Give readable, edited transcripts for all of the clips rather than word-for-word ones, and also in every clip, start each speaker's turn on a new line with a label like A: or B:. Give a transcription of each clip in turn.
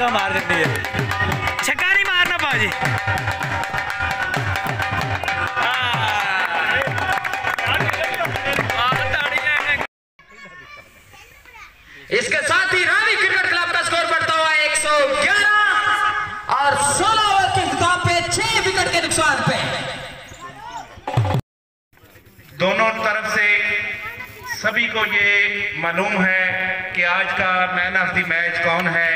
A: छक्का मार देती है, छक्का नहीं मारना बाजी।
B: इसके साथ ही रानी क्रिकेट क्लब का स्कोर बढ़ता हुआ 111 और 16 ओवर के इख्तिताम पे 6 विकेट के नुकसान पे।
C: दोनों तरफ से सभी को ये मालूम है कि आज का मैन ऑफ द मैच कौन है।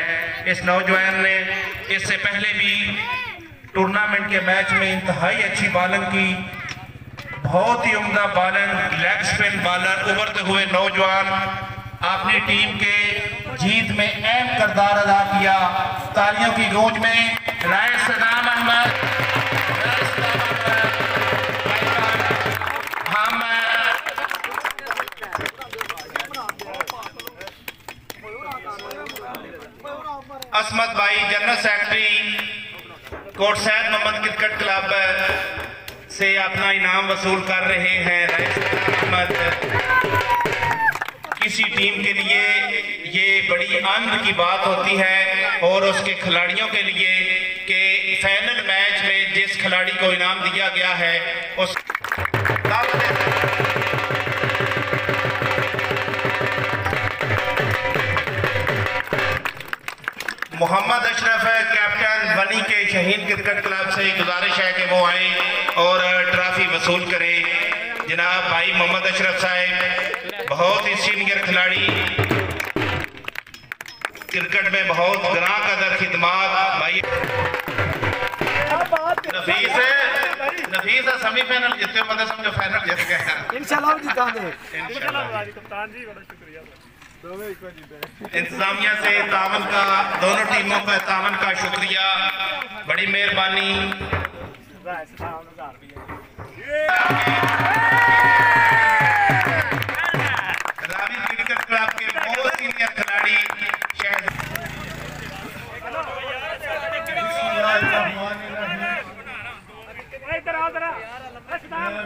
C: इस नौजवान ने इससे पहले भी टूर्नामेंट के मैच में इंतहाई अच्छी बॉलिंग की, बहुत ही उम्दा बॉलिंग, लेग स्पिन बॉलर, उभरते हुए नौजवान, अपनी टीम के जीत में अहम किरदार अदा किया। तालियों की गूंज में राय सदाम अहमद, हम असमत भाई general secretary Kot Said Mohammad cricket club से अपना इनाम वसूल कर रहे हैं। राय सदाम अहमद किसी टीम के लिए ये बड़ी आनंद की बात होती है और उसके खिलाड़ियों के लिए कि फाइनल मैच में जिस खिलाड़ी को इनाम दिया गया है उस मोहम्मद अशरफ कैप्टन बनी के शहीद क्रिकेट क्लब से गुजारिश है कि वो आए और ट्रॉफी वसूल करें। जनाब भाई मोहम्मद अशरफ साहब बहुत ही सीनियर खिलाड़ी, क्रिकेट में बहुत ग्रां कदर खिदमात भाई। नफीस सेमीफाइनल जीते, मतलब समझो फाइनल जीत गए इंशाल्लाह। कप्तान जी बड़ा शुक्रिया, इंतजामिया से तावन का, दोनों टीमों का तावन का शुक्रिया, बड़ी मेहरबानी। क्रिकेट क्लब के बहुत सीनियर खिलाड़ी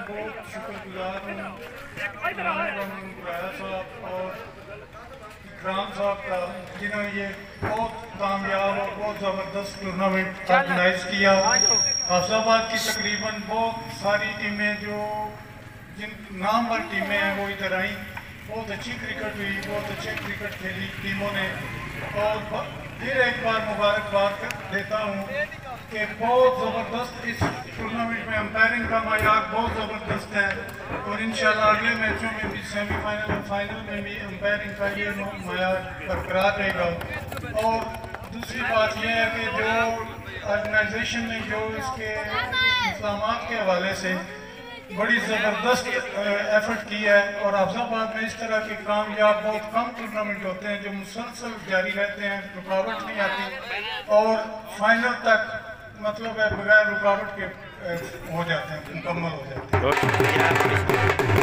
D: बहुत शुक्रगुजार हूँ और इकराम साहब का, जिन्होंने ये बहुत कामयाब और बहुत ज़बरदस्त टूर्नामेंट ऑर्गेनाइज किया। हाफिजाबाद की तकरीबन बहुत सारी टीमें जो जिन नामवर टीमें हैं वो इधर आई, बहुत अच्छी क्रिकेट हुई, बहुत अच्छे क्रिकेट खेली टीमों ने। और फिर एक बार मुबारकबाद देता हूँ कि बहुत ज़बरदस्त इस टूर्नामेंट में अंपायरिंग का मायार बहुत ज़बरदस्त है और इंशाल्लाह अगले मैचों में भी सेमीफाइनल और फाइनल में भी अंपायरिंग का ये मायार बरकरार रहेगा। और दूसरी बात यह है कि जो ऑर्गेनाइजेशन ने जो इसके इंतजाम के हवाले से बड़ी ज़बरदस्त एफर्ट की है और हाफिजाबाद में इस तरह के कामयाब बहुत कम टूर्नामेंट होते हैं जो मुसलसल जारी रहते हैं, रुकावट नहीं आती और फाइनल तक मतलब है बगैर रुकावट के हो जाते हैं, मुकम्मल हो जाते हैं।